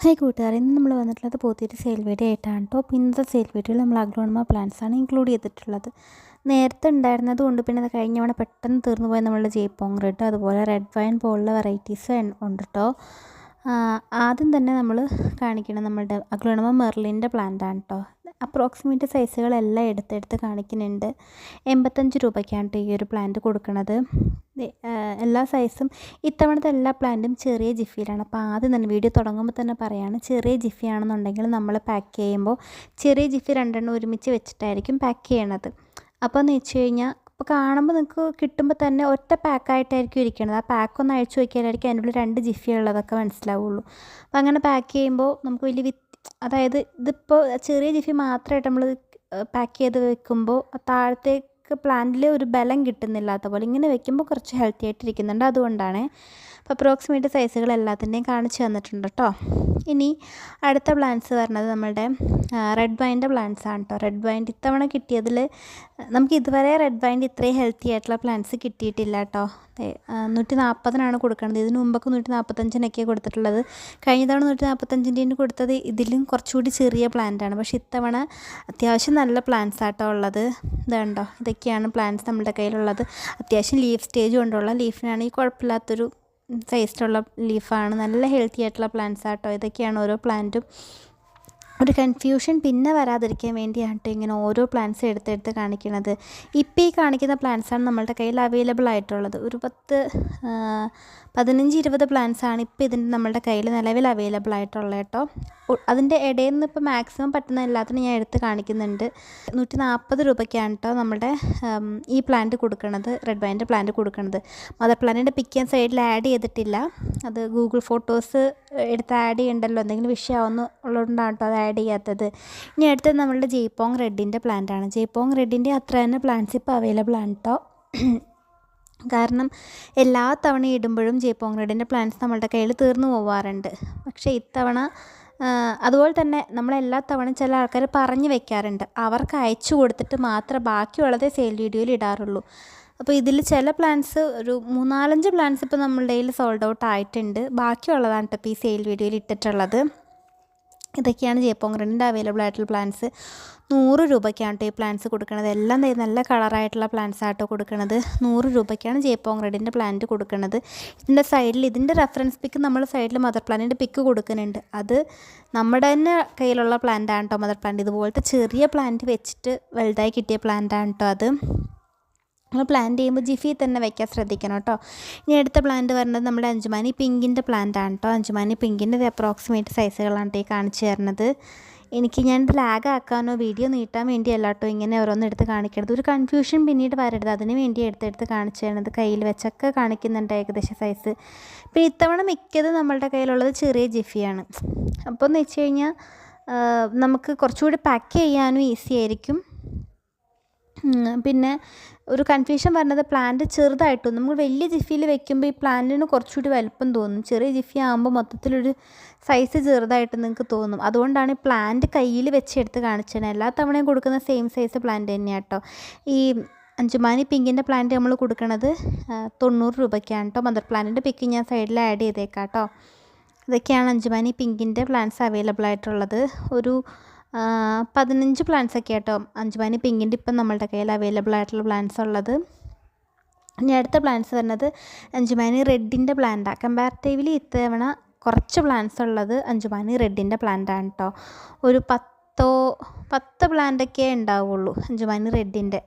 Hi കൂട്ടുകാരെ, ഇന്ന് നമ്മൾ വന്നിട്ടുള്ളത് പോത്തിരി സെയിൽ വീഡിയോ ആയിട്ടാണ് കേട്ടോ. അപ്പോൾ ഇന്നത്തെ സെയിൽ വീഡിയോയിൽ നമ്മൾ അഗ്ലോണിമ പ്ലാന്റ്സ് ആണ് ഇൻക്ലൂഡ് ചെയ്തിട്ടുള്ളത്. നേരത്തെ ഉണ്ടായിരുന്നത് കൊണ്ട് പിന്നെ അത് കഴിഞ്ഞ തവണ പെട്ടെന്ന് തീർന്നു പോയ നമ്മളുടെ ജയ്പോങ് റെഡ്, അതുപോലെ റെഡ് വൈൻ പോലുള്ള വെറൈറ്റീസ് ഉണ്ട് കേട്ടോ. ആദ്യം തന്നെ നമ്മൾ കാണിക്കണം നമ്മളുടെ അഗ്ലോണിമ മെർലിൻ്റെ പ്ലാന്റ് ആണ് കേട്ടോ. അപ്രോക്സിമേറ്റ് സൈസുകളെല്ലാം എടുത്തെടുത്ത് കാണിക്കുന്നുണ്ട്. 85 രൂപയ്ക്കാണ് കേട്ടോ ഈ ഒരു പ്ലാന്റ് കൊടുക്കുന്നത്. എല്ലാ സൈസും ഇത്തവണത്തെ എല്ലാ പ്ലാന്റും ചെറിയ ജിഫിയിലാണ്. അപ്പോൾ ആദ്യം തന്നെ വീഡിയോ തുടങ്ങുമ്പോൾ തന്നെ പറയുകയാണ്, ചെറിയ ജിഫി ആണെന്നുണ്ടെങ്കിൽ നമ്മൾ പാക്ക് ചെയ്യുമ്പോൾ ചെറിയ ജിഫി രണ്ടെണ്ണം ഒരുമിച്ച് വെച്ചിട്ടായിരിക്കും പാക്ക് ചെയ്യണത്. അപ്പോൾ എന്ന് വെച്ച് കഴിഞ്ഞാൽ ഇപ്പോൾ കാണുമ്പോൾ നിങ്ങൾക്ക് കിട്ടുമ്പോൾ തന്നെ ഒറ്റ പാക്കായിട്ടായിരിക്കും ഇരിക്കുന്നത്. ആ പാക്കൊന്ന് അഴിച്ചു നോക്കിയാലായിരിക്കും അതിൻ്റെ ഉള്ളിൽ 2 ജിഫി ഉള്ളതൊക്കെ മനസ്സിലാവുള്ളൂ. അപ്പോൾ അങ്ങനെ പാക്ക് ചെയ്യുമ്പോൾ നമുക്ക് വലിയ അതായത് ഇതിപ്പോൾ ചെറിയ ജിഫി മാത്രമായിട്ട് നമ്മൾ പാക്ക് ചെയ്ത് വെക്കുമ്പോൾ താഴത്തേക്ക് പ്ലാന്റിൽ ഒരു ബലം കിട്ടുന്നില്ലാത്ത പോലെ, ഇങ്ങനെ വെക്കുമ്പോൾ കുറച്ച് ഹെൽത്തി ആയിട്ടിരിക്കുന്നുണ്ട്. അതുകൊണ്ടാണ്. അപ്പോൾ അപ്രോക്സിമേറ്റ് സൈസുകൾ എല്ലാത്തിൻ്റെയും കാണിച്ചു തന്നിട്ടുണ്ട് കേട്ടോ. ഇനി അടുത്ത പ്ലാന്റ്സ് പറഞ്ഞത് നമ്മളുടെ റെഡ് വൈൻ്റെ പ്ലാന്റ്സ് ആണ് കേട്ടോ. റെഡ് വൈൻ ഇത്തവണ കിട്ടിയതിൽ നമുക്ക് ഇതുവരെ റെഡ് വൈൻ്റെ ഇത്രയും ഹെൽത്തി ആയിട്ടുള്ള പ്ലാന്റ്സ് കിട്ടിയിട്ടില്ല കേട്ടോ. 140-നാണ് കൊടുക്കുന്നത്. ഇതിന് മുമ്പൊക്കെ 145-നൊക്കെയാണ് കൊടുത്തിട്ടുള്ളത്. കഴിഞ്ഞ തവണ 145-ൻ്റെ കൊടുത്തത് ഇതിലും കുറച്ചുകൂടി ചെറിയ പ്ലാന്റാണ്. പക്ഷേ ഇത്തവണ അത്യാവശ്യം നല്ല പ്ലാന്റ്സ് ആട്ടോ ഉള്ളത്. ഇതുണ്ടോ, ഇതൊക്കെയാണ് പ്ലാന്റ്സ് നമ്മുടെ കയ്യിലുള്ളത്. അത്യാവശ്യം ലീഫ് സ്റ്റേജ് കൊണ്ടുള്ള ലീഫിനാണെങ്കിൽ കുഴപ്പമില്ലാത്തൊരു സൈസിലുള്ള ലീഫാണ്. നല്ല ഹെൽത്തി ആയിട്ടുള്ള പ്ലാന്റ്സ് ആട്ടോ. ഇതൊക്കെയാണ് ഓരോ പ്ലാന്റും. ഒരു കൺഫ്യൂഷൻ പിന്നെ വരാതിരിക്കാൻ വേണ്ടിയാണ് ഇങ്ങനെ ഓരോ പ്ലാന്റ്സ് എടുത്തെടുത്ത് കാണിക്കുന്നത്. ഇപ്പോൾ ഈ കാണിക്കുന്ന പ്ലാന്റ്സാണ് നമ്മളുടെ കയ്യിൽ അവൈലബിൾ ആയിട്ടുള്ളത്. ഒരു 15-20 പ്ലാന്റ്സാണ് ഇപ്പോൾ ഇതിൻ്റെ നമ്മളുടെ കയ്യിൽ നിലവിൽ അവൈലബിൾ ആയിട്ടുള്ളത് കേട്ടോ. അതിൻ്റെ ഇടയിൽ നിന്ന് ഇപ്പോൾ മാക്സിമം പറ്റുന്ന എല്ലാത്തിനും ഞാൻ എടുത്ത് കാണിക്കുന്നുണ്ട്. 140 രൂപയ്ക്കാണ് കേട്ടോ നമ്മുടെ ഈ പ്ലാന്റ് കൊടുക്കുന്നത്, റെഡ് വൈൻ്റെ പ്ലാന്റ് കൊടുക്കുന്നത്. മദർ പ്ലാന്റിൻ്റെ പിക്ക് ഞാൻ സൈഡിൽ ആഡ് ചെയ്തിട്ടില്ല. അത് ഗൂഗിൾ ഫോട്ടോസ് എടുത്ത് ആഡ് ചെയ്യണ്ടല്ലോ, എന്തെങ്കിലും വിഷയമാവുന്ന ഉള്ളതുകൊണ്ടാണ് കേട്ടോ അത് ആഡ് ചെയ്യാത്തത്. ഇനി അടുത്തത് നമ്മളുടെ ജയ്പോങ് റെഡിൻ്റെ പ്ലാന്റാണ്. ജയ്പോങ് റെഡിൻ്റെ അത്ര തന്നെ പ്ലാന്റ്സ് ഇപ്പോൾ അവൈലബിൾ ആണ് കേട്ടോ. കാരണം എല്ലാ തവണ ഇടുമ്പോഴും ജയ്പോങ് റെഡിൻ്റെ പ്ലാന്റ്സ് നമ്മളുടെ കയ്യിൽ തീർന്നു പോവാറുണ്ട്. പക്ഷേ ഇത്തവണ അതുപോലെ തന്നെ നമ്മളെല്ലാ തവണയും ചില ആൾക്കാർ പറഞ്ഞു വെക്കാറുണ്ട്, അവർക്ക് അയച്ചു കൊടുത്തിട്ട് മാത്രം ബാക്കിയുള്ളതേ സെയിൽ വീഡിയോയിൽ ഇടാറുള്ളൂ. അപ്പോൾ ഇതിൽ ചില പ്ലാന്റ്സ് ഒരു 3-4 പ്ലാന്റ്സ് ഇപ്പോൾ നമ്മളുടെ കയ്യിൽ സോൾഡ് ഔട്ട് ആയിട്ടുണ്ട്. ബാക്കിയുള്ളതാണ് കേട്ടോ ഇപ്പോൾ ഈ സെയിൽ വീഡിയോയിൽ ഇട്ടിട്ടുള്ളത്. ഇതൊക്കെയാണ് ജയ്പോങ് റെഡിൻ്റെ അവൈലബിൾ ആയിട്ടുള്ള പ്ലാന്റ്സ്. 100 രൂപയ്ക്കാണ് കേട്ടോ ഈ പ്ലാന്റ്സ് കൊടുക്കുന്നത്. എല്ലാം നല്ല കളറായിട്ടുള്ള പ്ലാന്റ്സ് ആട്ടോ കൊടുക്കുന്നത്. 100 രൂപയ്ക്കാണ് ജയ്പോങ് റെഡിൻ്റെ പ്ലാന്റ് കൊടുക്കുന്നത്. ഇതിൻ്റെ സൈഡിൽ ഇതിൻ്റെ റെഫറൻസ് പിക്ക് നമ്മൾ സൈഡിൽ മദർ പ്ലാന്റിൻ്റെ പിക്ക് കൊടുക്കുന്നുണ്ട്. അത് നമ്മുടെ തന്നെ കയ്യിലുള്ള പ്ലാന്റാണ് കേട്ടോ മദർ പ്ലാന്റ്. ഇതുപോലത്തെ ചെറിയ പ്ലാന്റ് വെച്ചിട്ട് വലുതായി കിട്ടിയ പ്ലാന്റാണ് കേട്ടോ അത്. നമ്മൾ പ്ലാന്റ് ചെയ്യുമ്പോൾ ജിഫി തന്നെ വയ്ക്കാൻ ശ്രദ്ധിക്കണം കേട്ടോ. ഇനി അടുത്ത പ്ലാന്റ് വരുന്നത് നമ്മുടെ അഞ്ചുമാനി പിങ്കിൻ്റെ പ്ലാന്റ് ആണ് കേട്ടോ. അഞ്ചുമാനി പിങ്കിൻ്റെ അപ്രോക്സിമേറ്റ് സൈസുകളാണ് ഈ കാണിച്ചു തരുന്നത്. ഞാൻ ലാഗ് ആക്കാനോ വീഡിയോ നീട്ടാൻ വേണ്ടിയല്ല കേട്ടോ ഇങ്ങനെ ഓരോന്നും എടുത്ത് കാണിക്കരുത്. ഒരു കൺഫ്യൂഷൻ പിന്നീട് വരരുത്, അതിന് വേണ്ടി എടുത്ത് കാണിച്ചു തരുന്നത്. കയ്യിൽ വെച്ചൊക്കെ കാണിക്കുന്നുണ്ട് ഏകദേശം സൈസ്. പിന്നെ ഇത്തവണ മിക്കത് നമ്മളുടെ കയ്യിലുള്ളത് ചെറിയ ജിഫിയാണ്. അപ്പോൾ എന്ന് വെച്ച് കഴിഞ്ഞാൽ നമുക്ക് കുറച്ചുകൂടി പാക്ക് ചെയ്യാനും ഈസി ആയിരിക്കും. പിന്നെ ഒരു കൺഫ്യൂഷൻ പറഞ്ഞത് പ്ലാന്റ് ചെറുതായിട്ടും നമ്മൾ വലിയ ജിഫിയിൽ വെക്കുമ്പോൾ ഈ പ്ലാന്റിന് കുറച്ചുകൂടി വലുപ്പം തോന്നും. ചെറിയ ജിഫി ആകുമ്പോൾ മൊത്തത്തിലൊരു സൈസ് ചെറുതായിട്ട് നിങ്ങൾക്ക് തോന്നും. അതുകൊണ്ടാണ് ഈ പ്ലാന്റ് കയ്യിൽ വെച്ചെടുത്ത് കാണിച്ചത്. എല്ലാ തവണയും കൊടുക്കുന്ന സെയിം സൈസ് പ്ലാന്റ് തന്നെയാണ് കേട്ടോ. ഈ അഞ്ചുമാനി പിങ്കിൻ്റെ പ്ലാന്റ് നമ്മൾ കൊടുക്കുന്നത് 90 രൂപയ്ക്കാണ് കേട്ടോ. മദർ പ്ലാന്റിൻ്റെ പിക്ക് ഞാൻ സൈഡിൽ ആഡ് ചെയ്തേക്കാം കേട്ടോ. ഇതൊക്കെയാണ് അഞ്ചുമാനി പിങ്കിൻ്റെ പ്ലാന്റ്സ് അവൈലബിൾ ആയിട്ടുള്ളത്. ഒരു 15 പ്ലാന്റ്സ് ഒക്കെ കേട്ടോ അഞ്ചുമാനി പിങ്കിൻ്റെ ഇപ്പം നമ്മളുടെ കയ്യിൽ അവൈലബിൾ ആയിട്ടുള്ള പ്ലാന്റ്സ് ഉള്ളത്. ഇനി അടുത്ത പ്ലാന്റ്സ് വരുന്നത് അഞ്ചുമാനി റെഡിൻ്റെ പ്ലാന്റാണ്. കമ്പാരിറ്റീവ്ലി ഇത്തവണ കുറച്ച് പ്ലാന്റ്സ് ഉള്ളത് അഞ്ചുമാനി റെഡിൻ്റെ പ്ലാന്റാണ് കേട്ടോ. ഒരു 10 പ്ലാന്റൊക്കെ ഉണ്ടാവുള്ളൂ അഞ്ചുമാനി റെഡിൻ്റെ.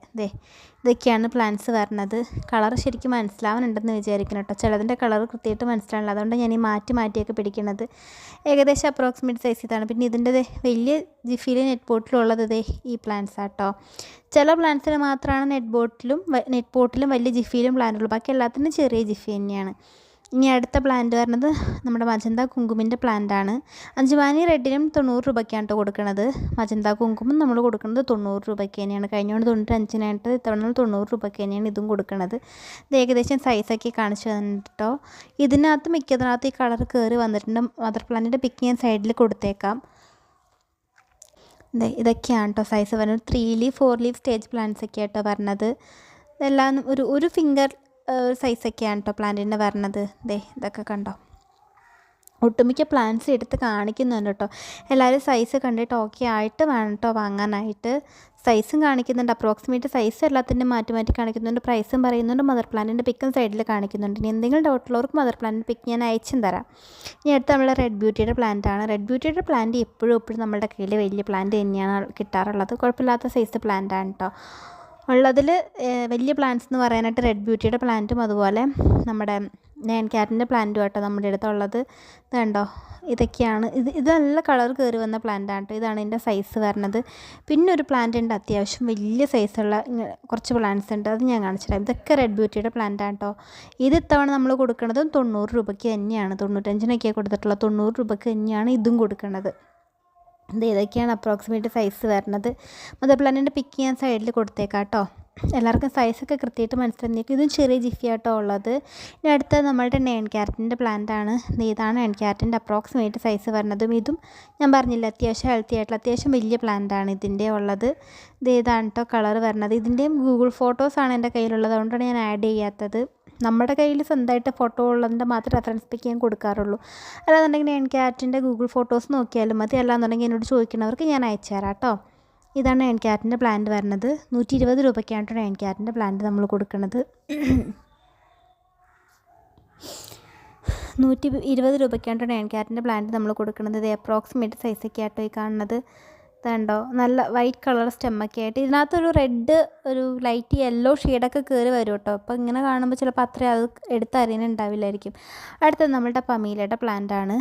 ഇതൊക്കെയാണ് പ്ലാന്റ്സ് വരുന്നത്. കളർ ശരിക്കും മനസ്സിലാവുന്നുണ്ടെന്ന് വിചാരിക്കണം കേട്ടോ. ചിലതിൻ്റെ കളർ കൃത്യമായിട്ട് മനസ്സിലാവില്ല, അതുകൊണ്ട് ഞാൻ ഈ മാറ്റിയൊക്കെ പിടിക്കുന്നത്. ഏകദേശം അപ്രോക്സിമേറ്റ് സൈസ് ഇതാണ്. പിന്നെ ഇതിൻ്റെ വലിയ ജിഫിയിലെ നെറ്റ് പോട്ടിലുള്ളത് ഈ പ്ലാന്റ്സ് ആട്ടോ. ചില പ്ലാന്റ്സിന് മാത്രമാണ് നെറ്റ് പോട്ടിലും വലിയ ജിഫിയിലും പ്ലാന്റ് ഉള്ളൂ. ബാക്കി എല്ലാത്തിനും ചെറിയ ജിഫി തന്നെയാണ്. ഇനി അടുത്ത പ്ലാന്റ് വരുന്നത് നമ്മുടെ മജന്ത കുങ്കുമിൻ്റെ പ്ലാന്റാണ്. അഞ്ചുമാനി റെഡിനും 90 രൂപയ്ക്കാണ് കേട്ടോ കൊടുക്കുന്നത്. മജന്ത കുങ്കുമം നമ്മൾ കൊടുക്കുന്നത് 90 രൂപയ്ക്ക് തന്നെയാണ്. കഴിഞ്ഞോണ്ട് 95-നായിട്ട് ഇത്തവണ 90 രൂപയ്ക്ക് തന്നെയാണ് ഇതും കൊടുക്കുന്നത്. ഇത് ഏകദേശം സൈസൊക്കെ കാണിച്ചു തന്നിട്ട് കേട്ടോ. ഇതിനകത്ത് മിക്കതിനകത്ത് ഈ കളർ കയറി വന്നിട്ടുണ്ട്. മദർ പ്ലാന്റിൻ്റെ പിക്ക് ഞാൻ സൈഡിൽ കൊടുത്തേക്കാം. ഇതൊക്കെയാണ് കേട്ടോ സൈസ് വരുന്നത്. 3 ലീഫ് 4 ലീഫ് സ്റ്റേജ് പ്ലാന്റ്സ് ഒക്കെ ആട്ടോ പറഞ്ഞത്. ഇതെല്ലാം ഒരു ഫിംഗർ സൈസൊക്കെയാണ് കേട്ടോ പ്ലാന്റിൻ്റെ വരണത്. ഇതൊക്കെ കണ്ടോ. ഒട്ടുമിക്ക പ്ലാൻസ് എടുത്ത് കാണിക്കുന്നുണ്ട് കേട്ടോ. എല്ലാവരും സൈസ് കണ്ടിട്ട് ഓക്കെ ആയിട്ട് വേണം കേട്ടോ വാങ്ങാനായിട്ട്. സൈസും കാണിക്കുന്നുണ്ട്, അപ്രോക്സിമേറ്റ് സൈസ് എല്ലാത്തിൻ്റെയും മാറ്റി മാറ്റി കാണിക്കുന്നുണ്ട്, പ്രൈസും പറയുന്നുണ്ട്, മദർ പ്ലാന്റിൻ്റെ പിക്കും സൈഡിൽ കാണിക്കുന്നുണ്ട്. ഇനി എന്തെങ്കിലും ഡൗട്ടുള്ളവർക്ക് മദർ പ്ലാന്റിൻ്റെ പിക്ക് ഞാൻ അയച്ചും തരാം. ഇനി അടുത്ത് നമ്മൾ റെഡ് ബ്യൂട്ടിയുടെ പ്ലാന്റാണ്. റെഡ് ബ്യൂട്ടിയുടെ പ്ലാന്റ് എപ്പോഴും നമ്മുടെ കയ്യിൽ വലിയ പ്ലാന്റ് തന്നെയാണ് കിട്ടാറുള്ളത്. കുഴപ്പമില്ലാത്ത സൈസ് പ്ലാന്റാണ് കേട്ടോ ഉള്ളതിൽ. വലിയ പ്ലാന്റ്സ് എന്ന് പറയാനായിട്ട് റെഡ് ബ്യൂട്ടിയുടെ പ്ലാന്റും അതുപോലെ നമ്മുടെ നയൻ ക്യാറ്റിൻ്റെ പ്ലാന്റും ആട്ടോ നമ്മുടെ അടുത്തുള്ളത്. ഇത് കണ്ടോ, ഇതൊക്കെയാണ്. ഇത് നല്ല കളർ കയറി വന്ന പ്ലാന്റാണ് കേട്ടോ. ഇതാണ് ഇതിൻ്റെ സൈസ് വരുന്നത്. പിന്നെ ഒരു പ്ലാന്റ് ഉണ്ട് അത്യാവശ്യം വലിയ സൈസുള്ള കുറച്ച് പ്ലാന്റ്സ് ഉണ്ട്, അത് ഞാൻ കാണിച്ചിടാം. ഇതൊക്കെ റെഡ് ബ്യൂട്ടിയുടെ പ്ലാന്റാണ് കേട്ടോ. ഇത് ഇത്തവണ നമ്മൾ കൊടുക്കുന്നത് 90 രൂപയ്ക്ക് തന്നെയാണ്. 95 കൊടുത്തിട്ടുള്ളത്, 90 രൂപയ്ക്ക് തന്നെയാണ് ഇതും കൊടുക്കുന്നത്. ഇതൊക്കെയാണ് അപ്രോക്സിമേറ്റ് സൈസ് വരുന്നത്. മദർ പ്ലാന്റിൻ്റെ പിക്ക് ഞാൻ സൈഡിൽ കൊടുത്തേക്കാം കേട്ടോ. എല്ലാവർക്കും സൈസൊക്കെ കൃത്യമായിട്ട് മനസ്സിലാക്കി. ഇതും ചെറിയ ജിഫിയാട്ടോ ഉള്ളത്. ഇനി അടുത്തത് നമ്മളുടെ നയൻ ക്യാരറ്റിൻ്റെ പ്ലാന്റാണ്. ഇതാണ് നയൻ ക്യാരറ്റിൻ്റെ അപ്രോക്സിമേറ്റ് സൈസ് വരുന്നതും. ഇതും ഞാൻ പറഞ്ഞില്ല അത്യാവശ്യം ഹെൽത്തി ആയിട്ടുള്ള അത്യാവശ്യം വലിയ പ്ലാന്റാണ് ഇതിൻ്റെ ഉള്ളത്. ഇതാണ് കേട്ടോ കളർ വരുന്നത്. ഇതിൻ്റെയും ഗൂഗിൾ ഫോട്ടോസാണ് എൻ്റെ കയ്യിലുള്ളത്, അതുകൊണ്ടാണ് ഞാൻ ആഡ് ചെയ്യാത്തത്. നമ്മുടെ കയ്യിൽ സ്വന്തമായിട്ട് ഫോട്ടോ ഉള്ളതിൻ്റെ മാത്രം റെഫറൻസ് പിക്ക് ഞാൻ കൊടുക്കാറുള്ളൂ. അല്ലാന്നുണ്ടെങ്കിൽ നയൻ ക്യാരറ്റിൻ്റെ ഗൂഗിൾ ഫോട്ടോസ് നോക്കിയാലും മതി. അല്ലാന്നുണ്ടെങ്കിൽ എന്നോട് ചോദിക്കുന്നവർക്ക് ഞാൻ അയച്ചു തരാം കേട്ടോ. ഇതാണ് നയൻ ക്യാരറ്റിൻ്റെ പ്ലാന്റ് വരുന്നത്. 120 രൂപയ്ക്കാണ് നയൻ ക്യാരറ്റിൻ്റെ പ്ലാന്റ് നമ്മൾ കൊടുക്കുന്നത്. 120 രൂപയ്ക്കാണ് നയൻ ക്യാരറ്റിൻ്റെ പ്ലാന്റ് നമ്മൾ കൊടുക്കുന്നത്. ഇത് അപ്രോക്സിമേറ്റ് സൈസൊക്കെ ആട്ടോ ഈ കാണുന്നത്. ഇതുണ്ടോ, നല്ല വൈറ്റ് കളർ സ്റ്റെമ്മൊക്കെ ആയിട്ട്. ഇതിനകത്തൊരു റെഡ്, ഒരു ലൈറ്റ് യെല്ലോ ഷെയ്ഡൊക്കെ കയറി വരും കേട്ടോ. അപ്പോൾ ഇങ്ങനെ കാണുമ്പോൾ ചിലപ്പോൾ അത്രയും അത് എടുത്തറിയാനുണ്ടാവില്ലായിരിക്കും. അടുത്തത് നമ്മളുടെ പമീലയുടെ പ്ലാന്റാണ്.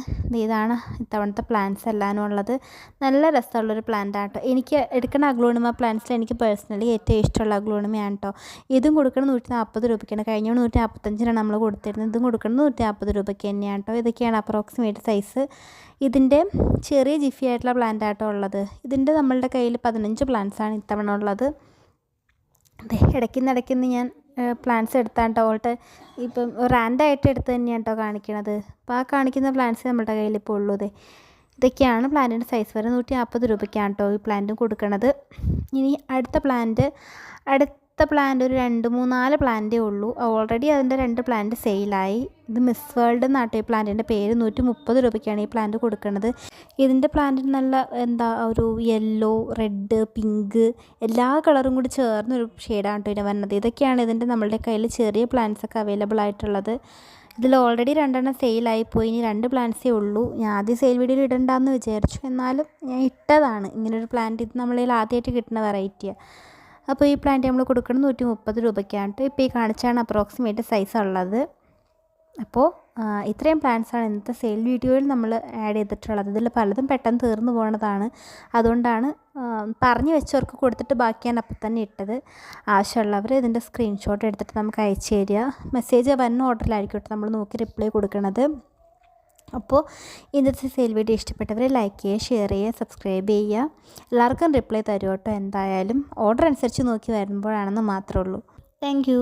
ഇതാണ് ഇത്തവണത്തെ പ്ലാന്റ്സ് എല്ലാനും ഉള്ളത്. നല്ല രസമുള്ളൊരു പ്ലാന്റാണ് കേട്ടോ. എനിക്ക് എടുക്കുന്ന അഗ്ലോണിമ പ്ലാന്റ്സിൽ എനിക്ക് പേഴ്സണലി ഏറ്റവും ഇഷ്ടമുള്ള അഗ്ലോണിമയാണ് കേട്ടോ. ഇതും കൊടുക്കുന്നത് 140 രൂപയ്ക്കാണ്. കഴിഞ്ഞ 145 നമ്മൾ കൊടുത്തിരുന്നത്. ഇതും കൊടുക്കുന്നത് 140 രൂപയ്ക്ക് തന്നെയാണ് കേട്ടോ. ഇതൊക്കെയാണ് അപ്രോക്സിമേറ്റ് സൈസ്. ഇതിൻ്റെ ചെറിയ ജിഫി ആയിട്ടുള്ള പ്ലാന്റ് ആട്ടോ ഉള്ളത്. ഇതിൻ്റെ നമ്മളുടെ കയ്യിൽ 15 പ്ലാന്റ്സാണ് ഇത്തവണ ഉള്ളത്. ഇടയ്ക്കുന്ന് ഞാൻ പ്ലാന്റ്സ് എടുത്താൽ കേട്ടോ ഓൾട്ട് ഇപ്പം റാൻഡായിട്ട് എടുത്ത് തന്നെയാണ് കേട്ടോ കാണിക്കണത്. അപ്പോൾ ആ കാണിക്കുന്ന പ്ലാന്റ്സ് നമ്മുടെ കയ്യിൽ ഇപ്പോൾ ഉള്ളൂ. ഇതൊക്കെയാണ് പ്ലാന്റിൻ്റെ സൈസ് വരെ. 140 രൂപയ്ക്കാണ് കേട്ടോ ഈ പ്ലാന്റും കൊടുക്കുന്നത്. ഇനി അടുത്ത പ്ലാന്റ് ഒരു 2-3-4 പ്ലാന്റേ ഉള്ളൂ. ഓൾറെഡി അതിൻ്റെ 2 പ്ലാന്റ് സെയിലായി. ഇത് മിസ് വേൾഡ് എന്നാട്ടോ ഈ പ്ലാന്റിൻ്റെ പേര്. 130 രൂപയ്ക്കാണ് ഈ പ്ലാന്റ് കൊടുക്കുന്നത്. ഇതിൻ്റെ പ്ലാന്റിന് നല്ല ഒരു യെല്ലോ, റെഡ്, പിങ്ക് എല്ലാ കളറും കൂടി ചേർന്നൊരു ഷെയ്ഡാണ് കേട്ടോ ഇതിന് വരുന്നത്. ഇതൊക്കെയാണ് ഇതിൻ്റെ നമ്മളുടെ കയ്യിൽ ചെറിയ പ്ലാന്റ്സൊക്കെ അവൈലബിൾ ആയിട്ടുള്ളത്. ഇതിൽ ഓൾറെഡി 2 സെയിലായിപ്പോയി. ഇനി 2 പ്ലാന്റ്സേ ഉള്ളൂ. ഞാൻ ആദ്യം സെയിൽ വീഡിയോയിൽ ഇടണ്ടെന്ന് വിചാരിച്ചു, എന്നാലും ഞാൻ ഇട്ടതാണ്. ഇങ്ങനൊരു പ്ലാന്റ് ഇത് നമ്മളിൽ ആദ്യമായിട്ട് കിട്ടുന്ന വെറൈറ്റിയാണ്. അപ്പോൾ ഈ പ്ലാന്റ് നമ്മൾ കൊടുക്കുന്നത് 130 രൂപയ്ക്കാണ്. ഇപ്പോൾ ഈ കാണിച്ചാണ് അപ്രോക്സിമേറ്റ് സൈസ് ഉള്ളത്. അപ്പോൾ ഇത്രയും പ്ലാന്റ്സാണ് ഇന്നത്തെ സെയിൽ വീഡിയോയിൽ നമ്മൾ ആഡ് ചെയ്തിട്ടുള്ളത്. ഇതിൽ പലതും പെട്ടെന്ന് തീർന്നു പോകുന്നതാണ്. അതുകൊണ്ടാണ് പറഞ്ഞു വെച്ചവർക്ക് കൊടുത്തിട്ട് ബാക്കി ഞാൻ അപ്പം തന്നെ ഇട്ടത്. ആവശ്യമുള്ളവർ ഇതിൻ്റെ സ്ക്രീൻഷോട്ട് എടുത്തിട്ട് നമുക്ക് അയച്ചു തരിക. മെസ്സേജ് വരുന്ന ഓർഡറിലായിരിക്കും കേട്ടോ നമ്മൾ നോക്കി റിപ്ലൈ കൊടുക്കുന്നത്. അപ്പോൾ ഇന്നത്തെ സെയിൽ വീഡിയോ ഇഷ്ടപ്പെട്ടവർ ലൈക്ക് ചെയ്യുക, ഷെയർ ചെയ്യുക, സബ്സ്ക്രൈബ് ചെയ്യുക. എല്ലാവർക്കും റിപ്ലൈ തരും കേട്ടോ. എന്തായാലും ഓർഡർ അനുസരിച്ച് നോക്കി വരുമ്പോഴാണെന്ന് മാത്രമേ ഉള്ളൂ. Thank you.